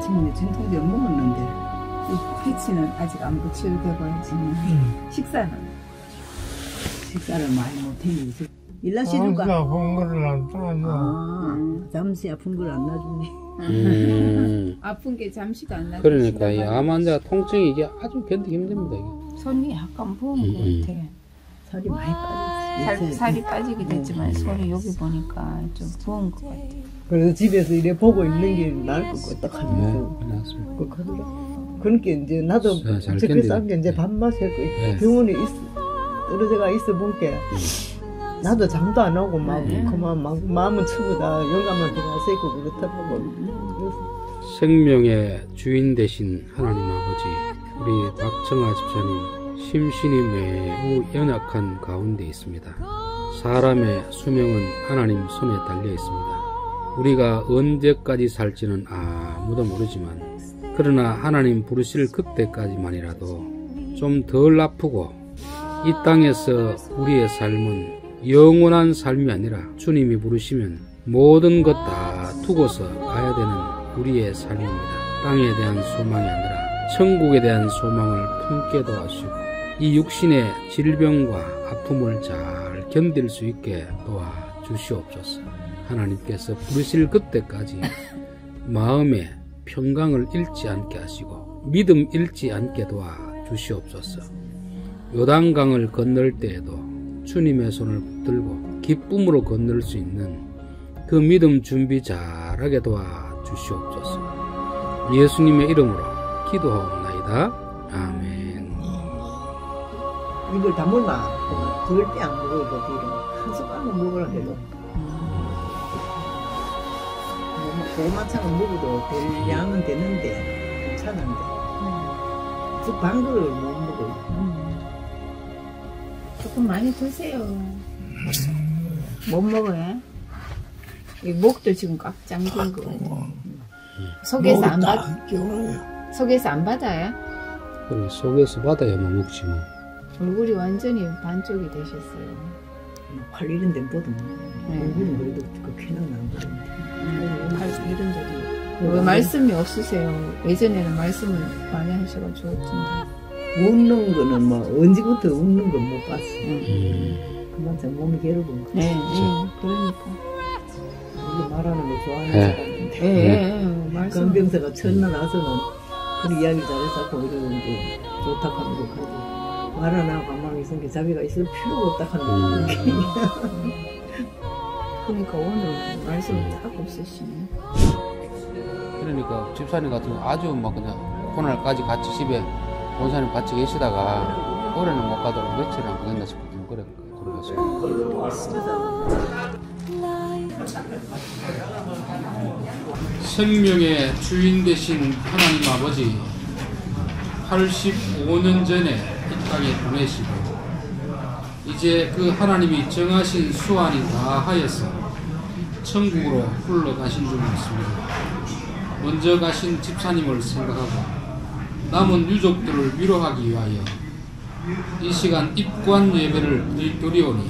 아침에 전통적 먹었는데 이 패치는 아직 안 붙여되고 있지만 식사를 많이 못해. 일나시니까 아픈 거를 안 따져. 잠시 아픈 걸 안 놔주네. 아픈 게 잠시도 안 나죠. 그러니까 이 암 환자 통증이 이게 아주 견디기 힘듭니다. 이게. 손이 약간 부은 것 같아. 살이 많이 빠졌어. 살이 빠지게 됐지만 손이 여기 보니까 좀 부은 것 같아. 그래서 집에서 이래 보고 있는 게 나을 것 같다 하면서 맞습니다. 그렇게 하더라. 그러니까 이제 나도 그래서 이제 밥맛 할 거야. 병원에 떨어져가 있어 보니까 나도 잠도 안 오고 막 그만 막 마음은 처보다 영감한테 가서 있고 그렇더라고. 그래서 생명의 주인 되신 하나님 아버지, 우리 박정아 집사님 심신이 매우 연약한 가운데 있습니다. 사람의 수명은 하나님 손에 달려 있습니다. 우리가 언제까지 살지는 아무도 모르지만 그러나 하나님 부르실 그때까지만이라도 좀 덜 아프고 이 땅에서 우리의 삶은 영원한 삶이 아니라 주님이 부르시면 모든 것 다 두고서 가야 되는 우리의 삶입니다. 땅에 대한 소망이 아니라 천국에 대한 소망을 품게도 하시고 이 육신의 질병과 아픔을 잘 견딜 수 있게 도와주시옵소서. 하나님께서 부르실 그때까지 마음의 평강을 잃지 않게 하시고 믿음 잃지 않게 도와주시옵소서. 요단강을 건널 때에도 주님의 손을 붙들고 기쁨으로 건널 수 있는 그 믿음 준비 잘하게 도와주시옵소서. 예수님의 이름으로 기도하옵나이다. 아멘. 이걸 다 먹나? 절대 안 먹어요. 한 숟갈만 먹으라 해도 고마차가 먹어도 될 양은 되는데 괜찮은데 반 그릇 못 먹어요. 조금 많이 드세요. 못 먹어요? 이 목도 지금 꽉 잠긴 거 같아요. 속에서 안 속에서 안 받아요? 그래, 속에서 받아야만 먹지 뭐. 얼굴이 완전히 반쪽이 되셨어요. 팔 이런 데는 보도 얼굴은 그래도 그 캐는 안 보는데 팔 이런 데도 왜 말씀이 없으세요? 예전에는 말씀을 많이 하셔가 좋던데. 웃는 거는 뭐 언제부터 웃는 건 못 봤어. 그만 참 몸이 괴로운 거. 네, 그러니까. 우리 말하는 거 좋아하는 사람인데. 건병사가 첫날 와서는 그런 이야기 잘해서 이러는데 좋다고 하는 거 가지고 말 안 하고 가만히 있으니까 자기가 있을 필요가 없다 하는 거. 그러니까 오늘 말씀을 딱 없으시네. 그러니까 집사님 같은 거 아주 막 그냥 그날까지 같이 집에 원사님 같이 계시다가 올해는 못 가도록 며칠 안 가겠나 싶거든요. 그래 돌아가시고. 생명의 주인 되신 하나님 아버지, 85년 전에 이 땅에 보내시고 이제 그 하나님이 정하신 수완이 다 하여서 천국으로 흘러가신 줄 믿습니다. 먼저 가신 집사님을 생각하고 남은 유족들을 위로하기 위하여 이 시간 입관 예배를 드리오니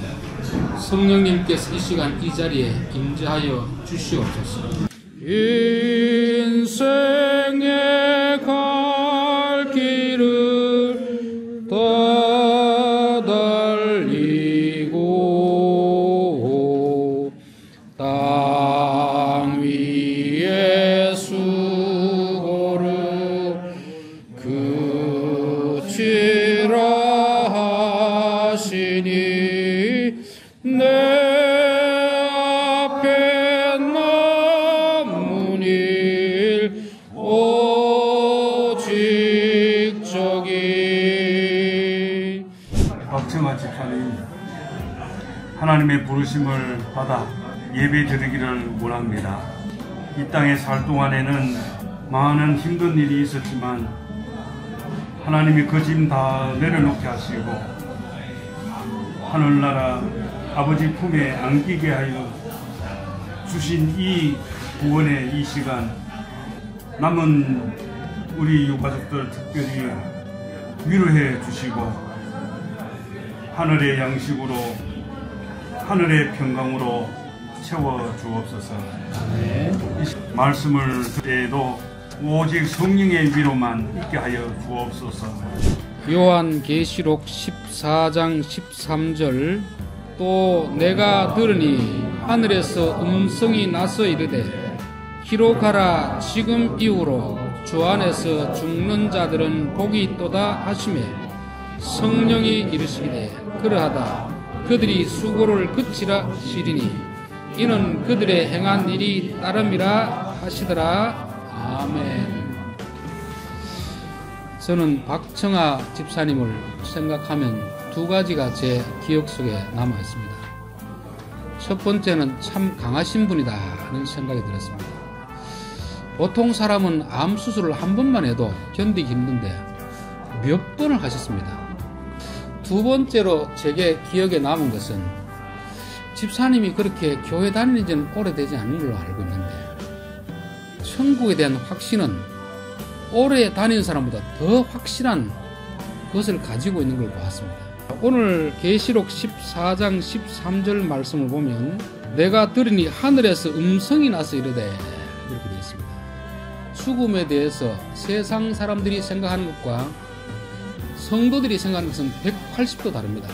성령님께서 이 시간 이 자리에 임재하여 주시옵소서. 인생의 갈 길을 다 달리고 땅 위에 수고를 그치라 하시니 내 앞에 남은 일 오직 저기. 박정아 집사님, 하나님의 부르심을 받아 예배 드리기를 원합니다. 이 땅에 살 동안에는 많은 힘든 일이 있었지만 하나님이 그 짐 다 내려놓게 하시고 하늘나라 아버지 품에 안기게 하여 주신 이 구원의 이 시간, 남은 우리 유가족들 특별히 위로해 주시고 하늘의 양식으로 하늘의 평강으로 채워 주옵소서. 말씀을 때에도 오직 성령의 위로만 있게 하여 주옵소서. 요한계시록 14장 13절 또 내가 들으니 하늘에서 음성이 나서 이르되 기록하라 지금 이후로 주 안에서 죽는 자들은 복이 있도다 하시매 성령이 이르시기를 그러하다 그들이 수고를 그치라 시리니 이는 그들의 행한 일이 따름이라 하시더라. 아멘. 저는 박청아 집사님을 생각하면 두 가지가 제 기억 속에 남아 있습니다. 첫 번째는 참 강하신 분이다 하는 생각이 들었습니다. 보통 사람은 암 수술을 한 번만 해도 견디기 힘든데 몇 번을 하셨습니다. 두 번째로 제게 기억에 남은 것은 집사님이 그렇게 교회 다니는 지는 오래되지 않은 걸로 알고 있는데 천국에 대한 확신은 오래 다니는 사람보다 더 확실한 것을 가지고 있는 걸 보았습니다. 오늘 계시록 14장 13절 말씀을 보면 내가 들으니 하늘에서 음성이 나서 이르되 이렇게 되어 있습니다. 죽음에 대해서 세상 사람들이 생각하는 것과 성도들이 생각하는 것은 180도 다릅니다.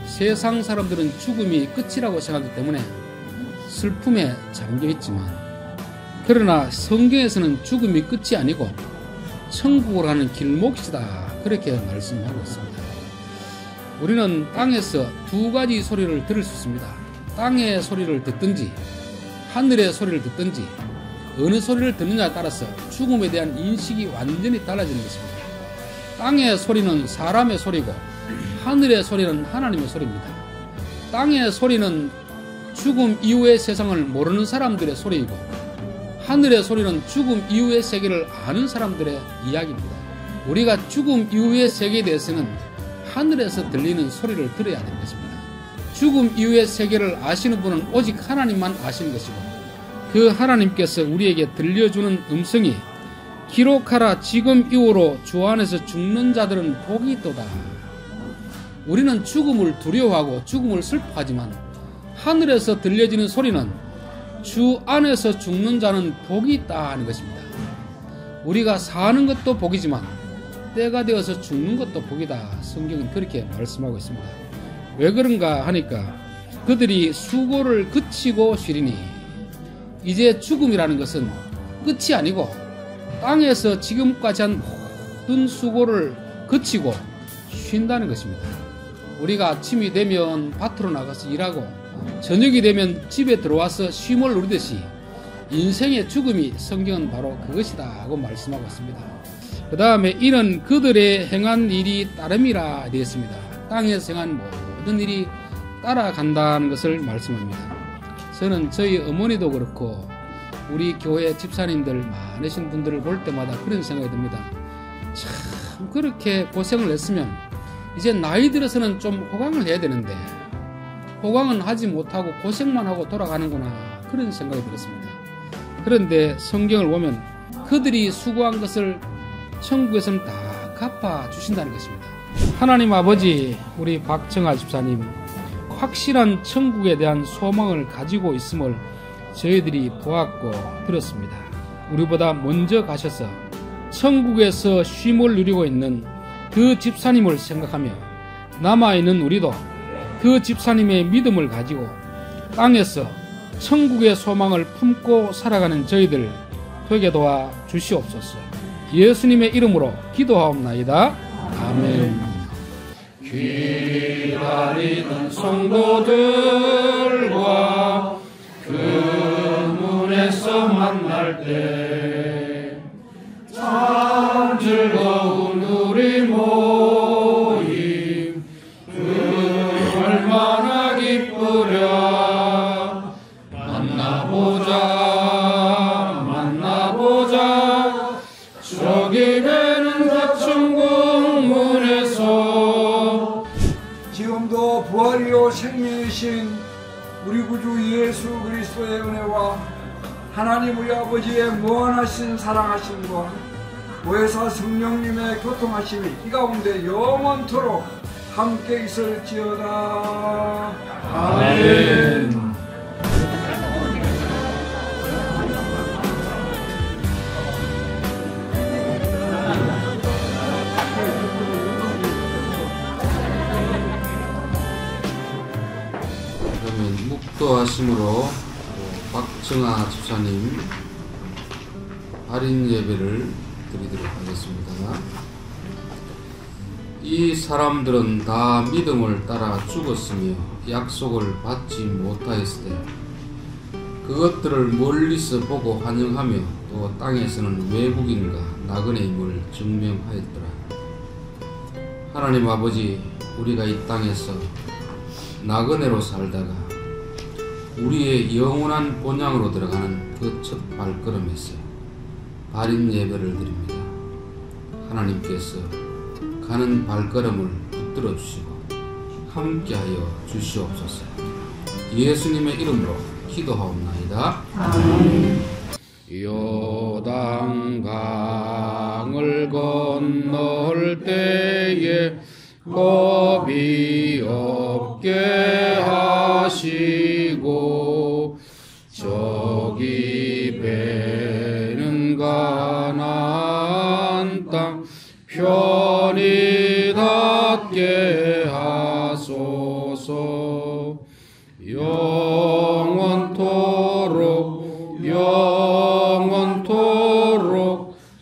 세상 사람들은 죽음이 끝이라고 생각하기 때문에 슬픔에 잠겨있지만 그러나 성경에서는 죽음이 끝이 아니고 천국으로 가는 길목이다 그렇게 말씀하고 있습니다. 우리는 땅에서 두 가지 소리를 들을 수 있습니다. 땅의 소리를 듣든지 하늘의 소리를 듣든지 어느 소리를 듣느냐에 따라서 죽음에 대한 인식이 완전히 달라지는 것입니다. 땅의 소리는 사람의 소리고 하늘의 소리는 하나님의 소리입니다. 땅의 소리는 죽음 이후의 세상을 모르는 사람들의 소리이고 하늘의 소리는 죽음 이후의 세계를 아는 사람들의 이야기입니다. 우리가 죽음 이후의 세계에 대해서는 하늘에서 들리는 소리를 들어야 되는 것입니다. 죽음 이후의 세계를 아시는 분은 오직 하나님만 아시는 것이고 그 하나님께서 우리에게 들려주는 음성이 기록하라 지금 이후로 주 안에서 죽는 자들은 복이 있도다. 우리는 죽음을 두려워하고 죽음을 슬퍼하지만 하늘에서 들려지는 소리는 주 안에서 죽는 자는 복이 있다 하는 것입니다. 우리가 사는 것도 복이지만 때가 되어서 죽는 것도 복이다. 성경은 그렇게 말씀하고 있습니다. 왜 그런가 하니까 그들이 수고를 그치고 쉬리니 이제 죽음이라는 것은 끝이 아니고 땅에서 지금까지 한 모든 수고를 그치고 쉰다는 것입니다. 우리가 아침이 되면 밭으로 나가서 일하고 저녁이 되면 집에 들어와서 쉼을 누리듯이 인생의 죽음이 성경은 바로 그것이다 하고 말씀하고 있습니다. 그 다음에 이는 그들의 행한 일이 따름이라 되었습니다. 땅에서 행한 모든 일이 따라간다는 것을 말씀합니다. 저는 저희 어머니도 그렇고 우리 교회 집사님들 많으신 분들을 볼 때마다 그런 생각이 듭니다. 참 그렇게 고생을 했으면 이제 나이 들어서는 좀 호강을 해야 되는데 호강은 하지 못하고 고생만 하고 돌아가는구나 그런 생각이 들었습니다. 그런데 성경을 보면 그들이 수고한 것을 천국에서는 다 갚아주신다는 것입니다. 하나님 아버지 우리 박청아 집사님 확실한 천국에 대한 소망을 가지고 있음을 저희들이 보았고 들었습니다. 우리보다 먼저 가셔서 천국에서 쉼을 누리고 있는 그 집사님을 생각하며 남아있는 우리도 그 집사님의 믿음을 가지고 땅에서 천국의 소망을 품고 살아가는 저희들 되게 도와 주시옵소서. 예수님의 이름으로 기도하옵나이다. 아멘. 기다리는 성도들과 그 문에서 만날 때 참 즐거운 우리 모임 그 얼마나 기쁘랴. 만나보자 저기 되는 그 천국 문에서. 지금도 부활이요 생명이신 우리 구주 예수 그리스도의 은혜와 하나님 우리 아버지의 무한하신 사랑하심과 보혜사 성령님의 교통하심이 이 가운데 영원토록 함께 있을지어다. 아멘. 축도하심으로 박정아 집사님 할인 예배를 드리도록 하겠습니다. 이 사람들은 다 믿음을 따라 죽었으며 약속을 받지 못하였을 때 그것들을 멀리서 보고 환영하며 또 땅에서는 외국인과 나그네임을 증명하였더라. 하나님 아버지, 우리가 이 땅에서 나그네로 살다가 우리의 영원한 본향으로 들어가는 그 첫 발걸음에서 발인 예배를 드립니다. 하나님께서 가는 발걸음을 붙들어 주시고 함께하여 주시옵소서. 예수님의 이름으로 기도하옵나이다. 아멘. 요단강을 건널 때에 겁이 없게 하시고 저기 배는 가나안 땅 편히 닿게 하소서. 영원토록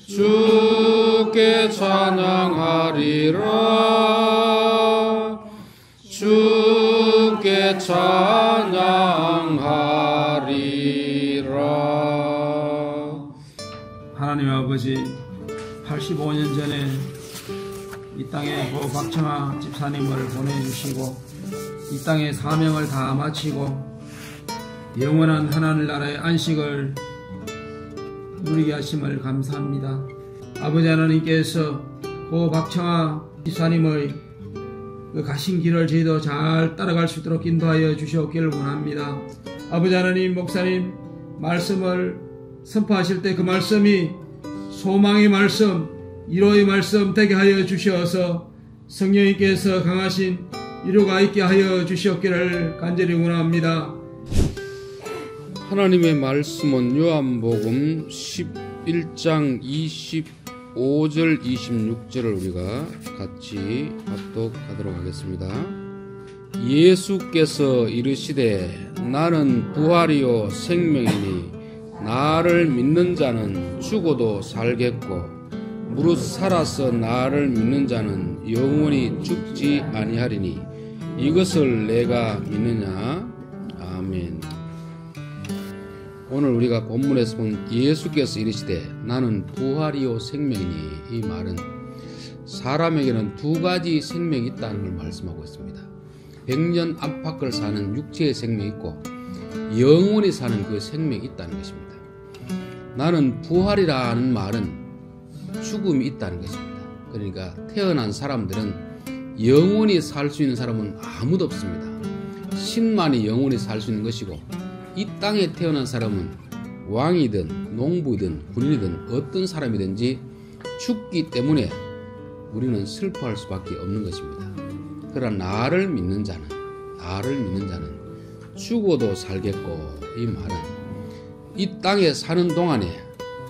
주께 찬양하리라. 주께 찬양하리라. 하나님 아버지, 85년 전에 이 땅에 박정아 집사님을 보내주시고 이 땅의 사명을 다 마치고 영원한 하늘나라의 안식을 누리게 하심을 감사합니다. 아버지 하나님께서 박정아 집사님의 그 가신 길을 저희도 잘 따라갈 수 있도록 인도하여 주시옵기를 원합니다. 아버지 하나님, 목사님 말씀을 선포하실 때 그 말씀이 소망의 말씀, 위로의 말씀 되게 하여 주시어서 성령님께서 강하신 위로가 있게 하여 주시옵기를 간절히 원합니다. 하나님의 말씀은 요한복음 11장 25절 26절을 우리가 같이 합독하도록 하겠습니다. 예수께서 이르시되 나는 부활이요 생명이니 나를 믿는 자는 죽어도 살겠고 무릇 살아서 나를 믿는 자는 영원히 죽지 아니하리니 이것을 내가 믿느냐. 아멘. 오늘 우리가 본문에서 본 예수께서 이르시되 나는 부활이요 생명이니, 이 말은 사람에게는 두 가지 생명이 있다는 걸 말씀하고 있습니다. 100년 안팎을 사는 육체의 생명이 있고 영원히 사는 그 생명이 있다는 것입니다. 나는 부활이라는 말은 죽음이 있다는 것입니다. 그러니까 태어난 사람들은 영원히 살 수 있는 사람은 아무도 없습니다. 신만이 영원히 살 수 있는 것이고, 이 땅에 태어난 사람은 왕이든 농부이든 군인이든 어떤 사람이든지 죽기 때문에 우리는 슬퍼할 수밖에 없는 것입니다. 그러나 나를 믿는 자는 죽어도 살겠고, 이 말은 이 땅에 사는 동안에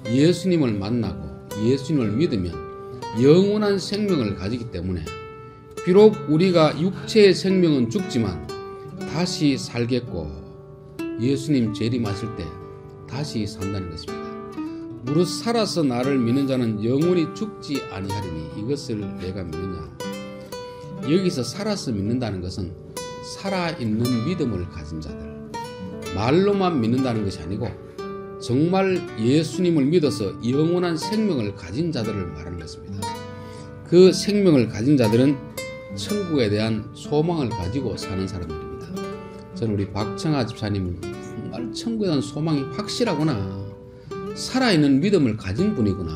예수님을 만나고 예수님을 믿으면 영원한 생명을 가지기 때문에 비록 우리가 육체의 생명은 죽지만 다시 살겠고 예수님 재림하실 때 다시 산다는 것입니다. 무릇 살아서 나를 믿는 자는 영원히 죽지 아니하리니 이것을 내가 믿느냐. 여기서 살아서 믿는다는 것은 살아있는 믿음을 가진 자들, 말로만 믿는다는 것이 아니고 정말 예수님을 믿어서 영원한 생명을 가진 자들을 말하는 것입니다. 그 생명을 가진 자들은 천국에 대한 소망을 가지고 사는 사람들입니다. 저는 우리 박정아 집사님은 정말 천국에 대한 소망이 확실하구나, 살아있는 믿음을 가진 분이구나,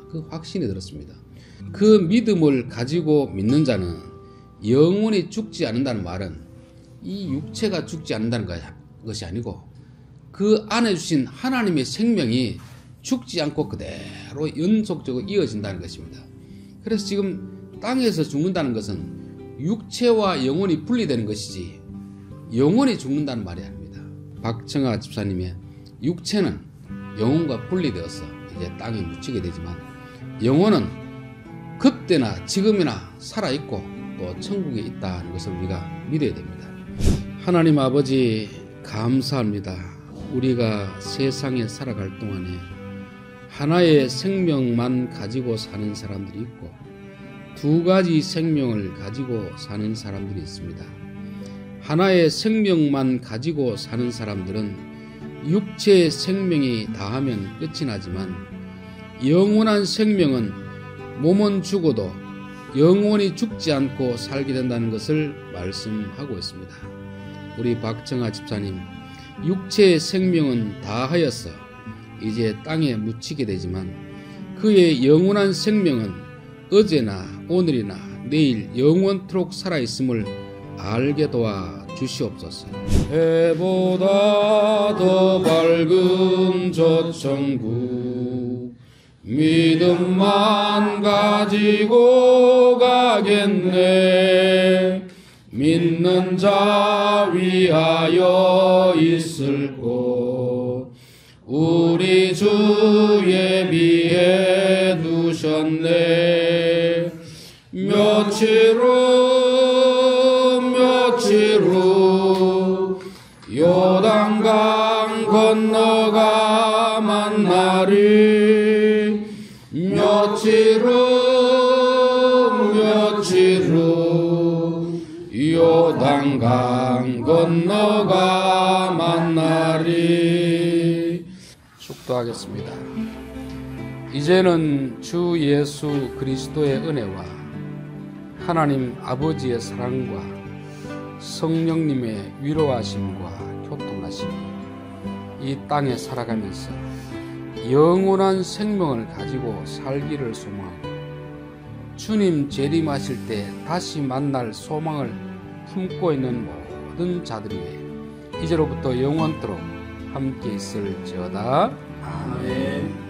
그 확신이 들었습니다. 그 믿음을 가지고 믿는 자는 영원히 죽지 않는다는 말은 이 육체가 죽지 않는다는 것이 아니고 그 안에 주신 하나님의 생명이 죽지 않고 그대로 연속적으로 이어진다는 것입니다. 그래서 지금 땅에서 죽는다는 것은 육체와 영혼이 분리되는 것이지 영혼이 죽는다는 말이 아닙니다. 박정아 집사님의 육체는 영혼과 분리되어서 이제 땅에 묻히게 되지만 영혼은 그때나 지금이나 살아있고 또 천국에 있다는 것을 우리가 믿어야 됩니다. 하나님 아버지, 감사합니다. 우리가 세상에 살아갈 동안에 하나의 생명만 가지고 사는 사람들이 있고 두 가지 생명을 가지고 사는 사람들이 있습니다. 하나의 생명만 가지고 사는 사람들은 육체의 생명이 다하면 끝이 나지만 영원한 생명은 몸은 죽어도 영원히 죽지 않고 살게 된다는 것을 말씀하고 있습니다. 우리 박정아 집사님, 육체의 생명은 다하여서 이제 땅에 묻히게 되지만 그의 영원한 생명은 어제나 오늘이나 내일 영원토록 살아있음을 알게 도와 주시옵소서. 해보다 더 밝은 저천국 믿음만 가지고 가겠네. 믿는 자 위하여 있을 곳 우리 주 예비해 두셨네. 며칠 후 요단강 건너가 만나리. 며칠 후 요단강 건너가 만나리. 축도하겠습니다. 이제는 주 예수 그리스도의 은혜와 하나님 아버지의 사랑과 성령님의 위로하심과 교통하심이 이 땅에 살아가면서 영원한 생명을 가지고 살기를 소망하고 주님 재림하실 때 다시 만날 소망을 품고 있는 모든 자들이 이제로부터 영원토록 함께 있을지어다. 아멘.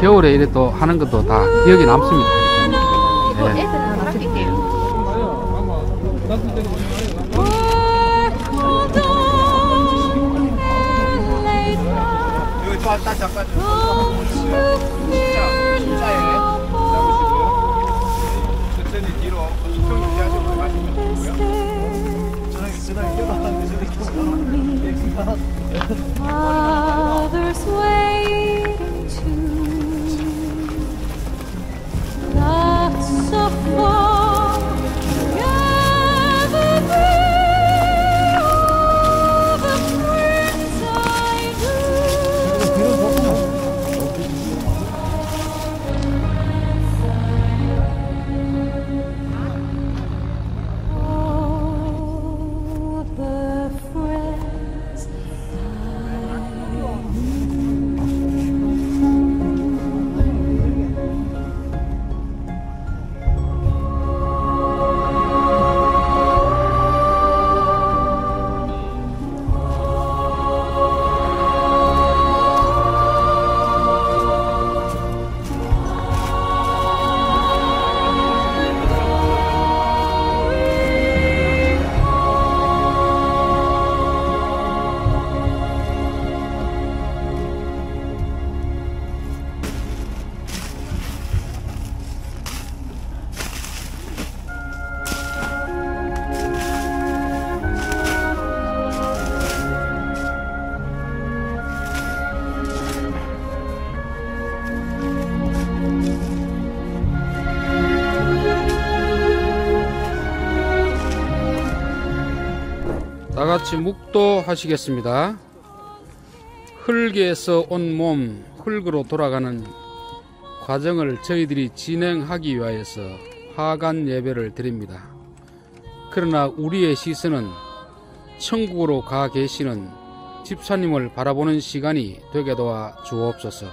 겨울에 이래 또 하는 것도 다 기억이 남습니다. 네. 다같이 묵도하시겠습니다. 흙에서 온 몸 흙으로 돌아가는 과정을 저희들이 진행하기 위하여서 하간 예배를 드립니다. 그러나 우리의 시선은 천국으로 가 계시는 집사님을 바라보는 시간이 되게 도와 주옵소서.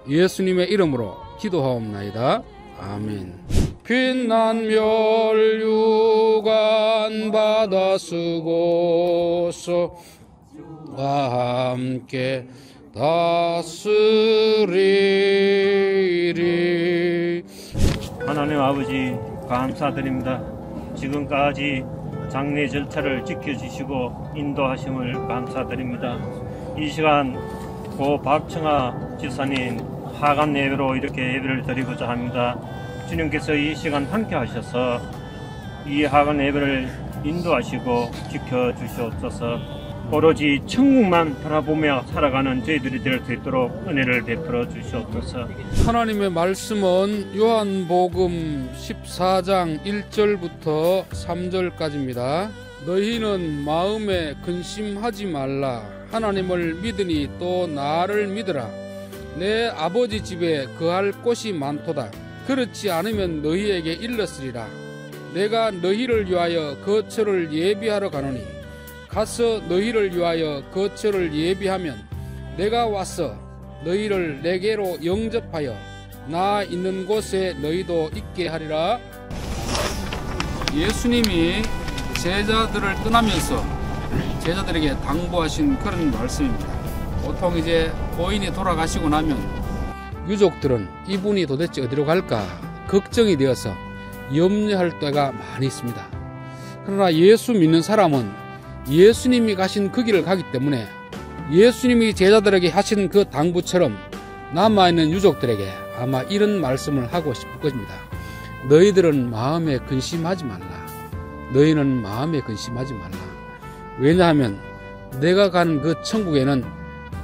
예수님의 이름으로 기도하옵나이다. 아멘. 빛난 멸류관 바다 쓰고서 함께 다스리리. 하나님 아버지 감사드립니다. 지금까지 장례 절차를 지켜주시고 인도하심을 감사드립니다. 이 시간 고 박청아 집사님 하간 예배로 이렇게 예배를 드리고자 합니다. 주님께서 이 시간 함께 하셔서 이 하간 예배를 인도하시고 지켜주시옵소서. 오로지 천국만 바라보며 살아가는 저희들이 될 수 있도록 은혜를 베풀어 주시옵소서. 하나님의 말씀은 요한복음 14장 1절부터 3절까지입니다. 너희는 마음에 근심하지 말라. 하나님을 믿으니 또 나를 믿으라. 내 아버지 집에 거할 곳이 많도다. 그렇지 않으면 너희에게 일렀으리라. 내가 너희를 위하여 거처를 예비하러 가노니 가서 너희를 위하여 거처를 예비하면 내가 와서 너희를 내게로 영접하여 나 있는 곳에 너희도 있게 하리라. 예수님이 제자들을 떠나면서 제자들에게 당부하신 그런 말씀입니다. 보통 이제 고인이 돌아가시고 나면 유족들은 이분이 도대체 어디로 갈까 걱정이 되어서 염려할 때가 많이 있습니다. 그러나 예수 믿는 사람은 예수님이 가신 그 길을 가기 때문에 예수님이 제자들에게 하신 그 당부처럼 남아있는 유족들에게 아마 이런 말씀을 하고 싶을 것입니다. 너희들은 마음에 근심하지 말라. 너희는 마음에 근심하지 말라. 왜냐하면 내가 간 그 천국에는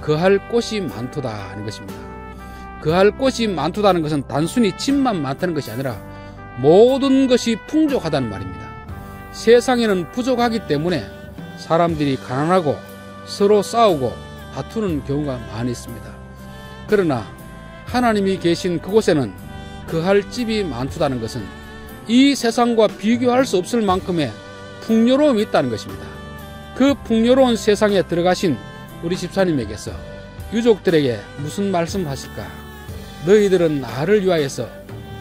거할 곳이 많도다 하는 것입니다. 거할 곳이 많도다는 것은 단순히 집만 많다는 것이 아니라 모든 것이 풍족하다는 말입니다. 세상에는 부족하기 때문에 사람들이 가난하고 서로 싸우고 다투는 경우가 많이 있습니다. 그러나 하나님이 계신 그곳에는 거할 집이 많다는 것은 이 세상과 비교할 수 없을 만큼의 풍요로움이 있다는 것입니다. 그 풍요로운 세상에 들어가신 우리 집사님에게서 유족들에게 무슨 말씀을 하실까? 너희들은 나를 위하여서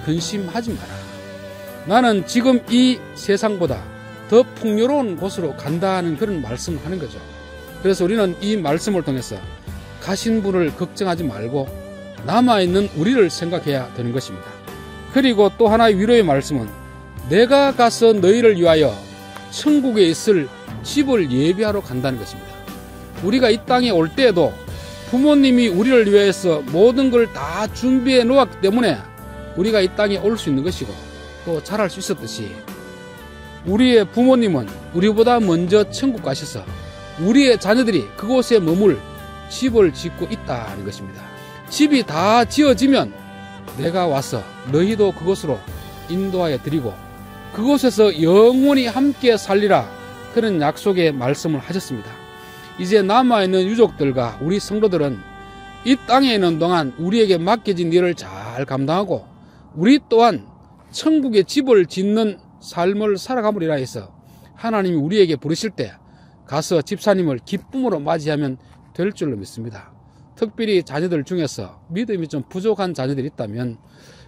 근심하지 마라. 나는 지금 이 세상보다 더 풍요로운 곳으로 간다는 그런 말씀을 하는 거죠. 그래서 우리는 이 말씀을 통해서 가신 분을 걱정하지 말고 남아있는 우리를 생각해야 되는 것입니다. 그리고 또 하나의 위로의 말씀은 내가 가서 너희를 위하여 천국에 있을 집을 예비하러 간다는 것입니다. 우리가 이 땅에 올 때에도 부모님이 우리를 위해서 모든 걸 다 준비해 놓았기 때문에 우리가 이 땅에 올 수 있는 것이고 또 잘할 수 있었듯이 우리의 부모님은 우리보다 먼저 천국 가셔서 우리의 자녀들이 그곳에 머물 집을 짓고 있다는 것입니다. 집이 다 지어지면 내가 와서 너희도 그곳으로 인도하여 드리고 그곳에서 영원히 함께 살리라 그런 약속의 말씀을 하셨습니다. 이제 남아있는 유족들과 우리 성도들은 이 땅에 있는 동안 우리에게 맡겨진 일을 잘 감당하고 우리 또한 천국의 집을 짓는 삶을 살아가므리라 해서 하나님이 우리에게 부르실 때 가서 집사님을 기쁨으로 맞이하면 될 줄로 믿습니다. 특별히 자녀들 중에서 믿음이 좀 부족한 자녀들이 있다면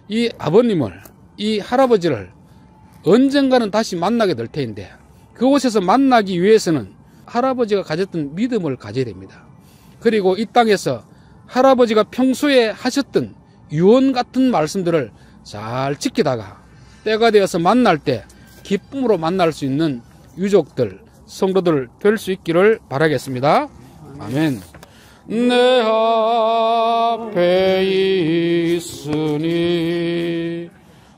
이 아버님을, 이 할아버지를 언젠가는 다시 만나게 될 테인데 그곳에서 만나기 위해서는 할아버지가 가졌던 믿음을 가져야 됩니다. 그리고 이 땅에서 할아버지가 평소에 하셨던 유언 같은 말씀들을 잘 지키다가 때가 되어서 만날 때 기쁨으로 만날 수 있는 유족들, 성도들 될 수 있기를 바라겠습니다. 아멘. 내 앞에 있으니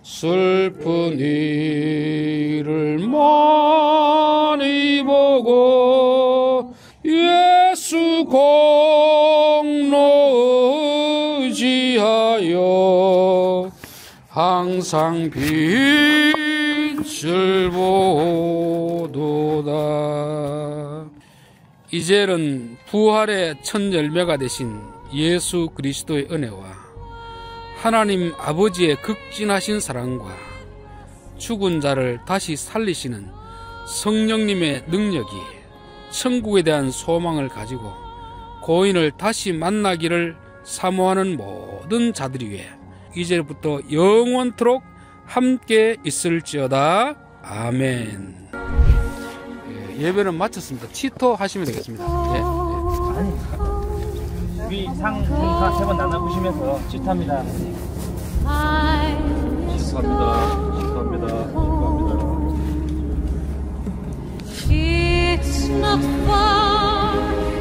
슬픈 일을 많이 보고 예수 공로 의지하여 항상 빛을 보도다. 이제는 부활의 첫 열매가 되신 예수 그리스도의 은혜와 하나님 아버지의 극진하신 사랑과 죽은 자를 다시 살리시는 성령님의 능력이 천국에 대한 소망을 가지고 고인을 다시 만나기를 사모하는 모든 자들이 위해 이제부터 영원토록 함께 있을지어다. 아멘. 예배는 마쳤습니다. 치토 하시면 되겠습니다. 위, 상, 하 3번 나눠보시면서 치토합니다. It's not far